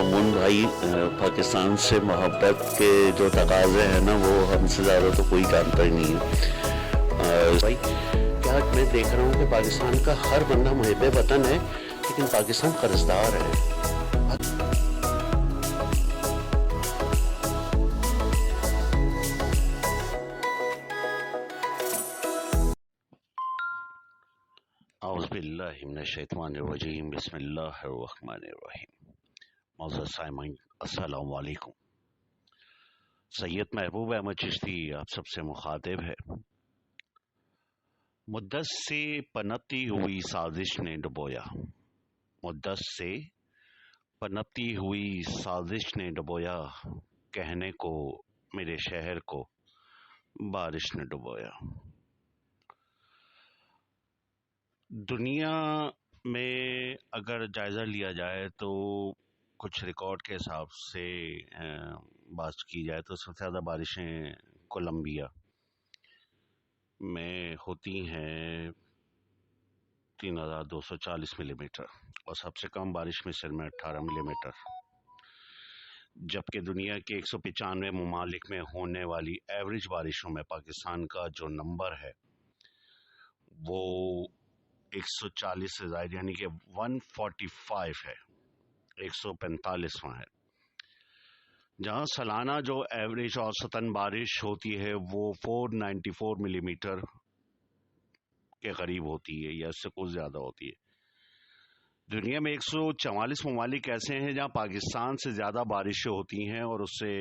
مامون بھائی، پاکستان سے محبت کے جو تقاضے ہیں نا وہ ہم سے زیادہ تو کوئی جانتا ہی نہیں ہے بھائی. کیا میں دیکھ رہا ہوں کہ پاکستان کا ہر بندہ محب وطن ہے، لیکن پاکستان قرضدار ہے. اعوذ باللہ من الشیطان الرجیم، بسم اللہ الرحمن الرحیم. معزز سامعین السلام علیکم. سید محبوب احمد چشتی آپ سب سے مخاطب ہے. مدت سے پنپتی ہوئی سازش نے ڈبویا، مدت سے پنپتی ہوئی سازش نے ڈبویا، کہنے کو میرے شہر کو بارش نے ڈبویا. دنیا میں اگر جائزہ لیا جائے تو کچھ ریکارڈ کے حساب سے بات کی جائے تو سب سے زیادہ بارشیں کولمبیا میں ہوتی ہیں 3240 ملی میٹر، اور سب سے کم بارش مصر میں 18 ملی میٹر، جبکہ دنیا کے 195 ممالک میں ہونے والی ایوریج بارشوں میں پاکستان کا جو نمبر ہے وہ 140 سے زائد یعنی کہ 145 ہے، 145واں ہے. جہاں سالانہ جو ایوریج اوسطاً بارش ہوتی ہے وہ 494 ملی میٹر کے قریب ہوتی ہے یا اس سے کچھ زیادہ ہوتی ہے. دنیا میں 144 ممالک ایسے ہیں جہاں پاکستان سے زیادہ بارشیں ہوتی ہیں، اور اس سے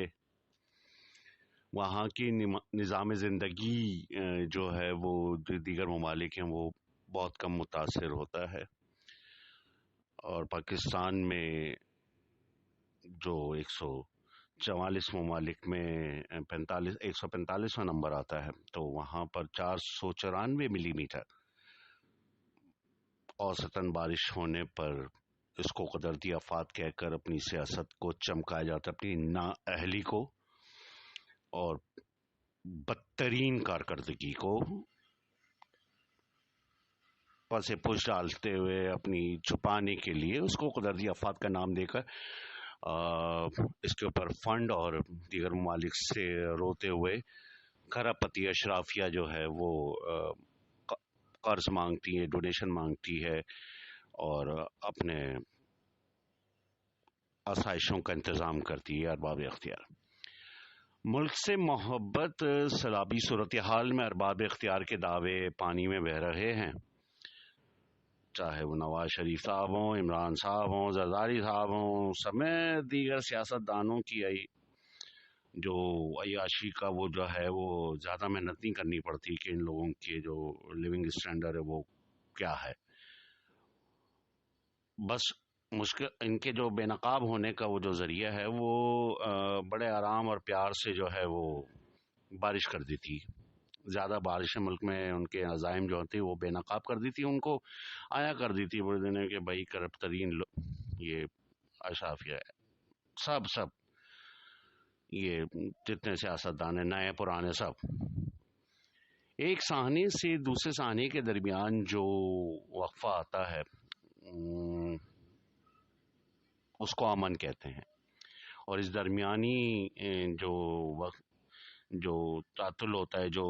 وہاں کی نظام زندگی جو ہے وہ دیگر ممالک ہیں وہ بہت کم متاثر ہوتا ہے. اور پاکستان میں جو 144 ممالک میں 145واں نمبر آتا ہے تو وہاں پر 494 ملی میٹر اوسطاً بارش ہونے پر اس کو قدرتی آفات کہہ کر اپنی سیاست کو چمکایا جاتا ہے، اپنی نااہلی کو اور بدترین کارکردگی کو پسے پش ڈالتے ہوئے اپنی چھپانے کے لیے اس کو قدرتی آفات کا نام دے کر اس کے اوپر فنڈ اور دیگر ممالک سے روتے ہوئے کھرب پتی اشرافیہ جو ہے وہ قرض مانگتی ہے، ڈونیشن مانگتی ہے اور اپنے آسائشوں کا انتظام کرتی ہے ارباب اختیار. ملک سے محبت سیلابی صورتحال میں ارباب اختیار کے دعوے پانی میں بہہ رہے ہیں، چاہے وہ نواز شریف صاحب ہوں، عمران صاحب ہوں، زرداری صاحب ہوں، سمیت دیگر سیاست دانوں کی جو عیاشی کا وہ جو ہے وہ زیادہ محنت نہیں کرنی پڑتی کہ ان لوگوں کے جو لیونگ اسٹینڈرڈ ہے وہ کیا ہے. بس مشکل ان کے جو بے نقاب ہونے کا وہ جو ذریعہ ہے وہ بڑے آرام اور پیار سے جو ہے وہ بارش کر دیتی. زیادہ بارشیں ملک میں ان کے عزائم جو ہوتے وہ بے نقاب کر دی تھی، ان کو آیا کر دی تھی بڑے دن کہ بھائی کرپٹ ترین یہ اشرافیہ ہے، سب یہ جتنے سیاستدان ہیں نئے پرانے سب. ایک صحنے سے دوسرے صحنے کے درمیان جو وقفہ آتا ہے اس کو امن کہتے ہیں، اور اس درمیانی جو وقت جو تعطل ہوتا ہے، جو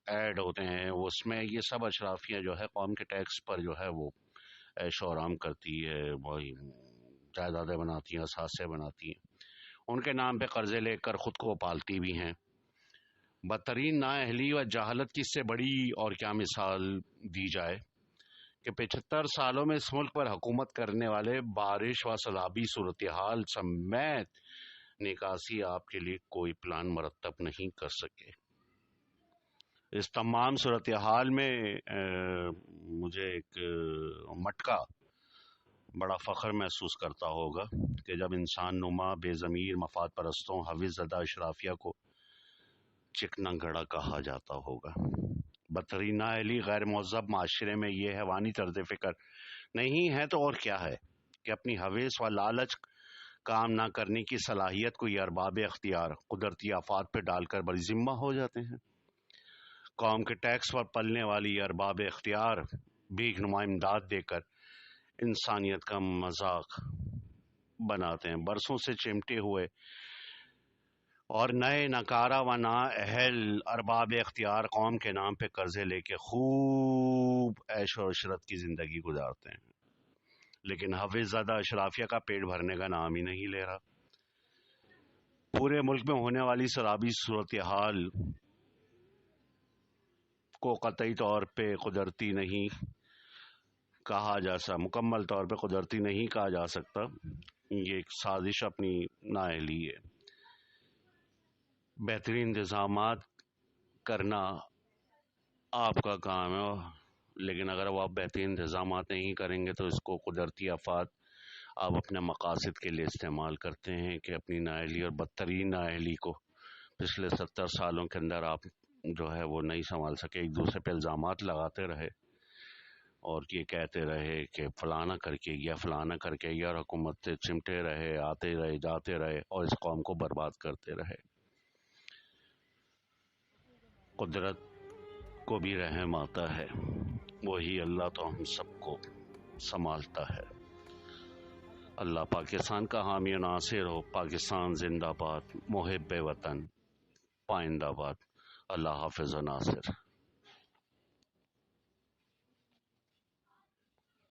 ایڈ ہوتے ہیں اس میں یہ سب اشرافیاں جو ہے قوم کے ٹیکس پر جو ہے وہ عیش و آرام کرتی ہے، وہی جائیدادیں بناتی ہیں، اثاثے بناتی ہیں، ان کے نام پہ قرضے لے کر خود کو پالتی بھی ہیں. بدترین نااہلی و جہالت کی اس سے بڑی اور کیا مثال دی جائے کہ 75 سالوں میں اس ملک پر حکومت کرنے والے بارش و سیلابی صورتحال سمیت نکاسی آپ کے لیے کوئی پلان مرتب نہیں کر سکے. اس تمام صورتحال میں مجھے ایک مٹکا بڑا فخر محسوس کرتا ہوگا کہ جب انسان نما بے ضمیر مفاد پرستوں حوث زدہ اشرافیہ کو چکنا گھڑا کہا جاتا ہوگا. بدترین نااہلی غیر مہذب معاشرے میں یہ حیوانی طرز فکر نہیں ہے تو اور کیا ہے کہ اپنی حوث و لالچ کام نہ کرنے کی صلاحیت کو یہ ارباب اختیار قدرتی آفات پہ ڈال کر بڑی ذمہ ہو جاتے ہیں. قوم کے ٹیکس پر پلنے والی ارباب اختیار بھیک نما امداد دے کر انسانیت کا مذاق بناتے ہیں، برسوں سے چمٹے ہوئے اور نئے نکارہ و نا اہل ارباب اختیار قوم کے نام پہ قرضے لے کے خوب عیش و عشرت کی زندگی گزارتے ہیں، لیکن حافظ زادہ اشرافیہ کا پیٹ بھرنے کا نام ہی نہیں لے رہا۔ پورے ملک میں ہونے والی سرابی صورتحال کو قطعی طور پہ قدرتی نہیں کہا جا سکتا، مکمل طور پہ قدرتی نہیں کہا جا سکتا، یہ ایک سازش اپنی نااہلی ہے۔ بہترین انتظامات کرنا آپ کا کام ہے، لیکن اگر وہ آپ بہترین انتظامات نہیں کریں گے تو اس کو قدرتی آفات آپ اپنے مقاصد کے لیے استعمال کرتے ہیں کہ اپنی نااہلی اور بدترین نااہلی کو پچھلے 70 سالوں کے اندر آپ جو ہے وہ نہیں سنبھال سکے، ایک دوسرے پہ الزامات لگاتے رہے اور یہ کہتے رہے کہ فلانا کر کے گیا فلانا کر کے گیا، اور حکومت سے چمٹے رہے، آتے رہے جاتے رہے اور اس قوم کو برباد کرتے رہے۔ قدرت کو بھی رحم آتا ہے، وہی اللہ تو ہم سب کو سنبھالتا ہے۔ اللہ پاکستان کا حامی و ناصر ہو۔ پاکستان زندہ باد، محب وطن پائندہ باد۔ اللہ حافظ و ناصر۔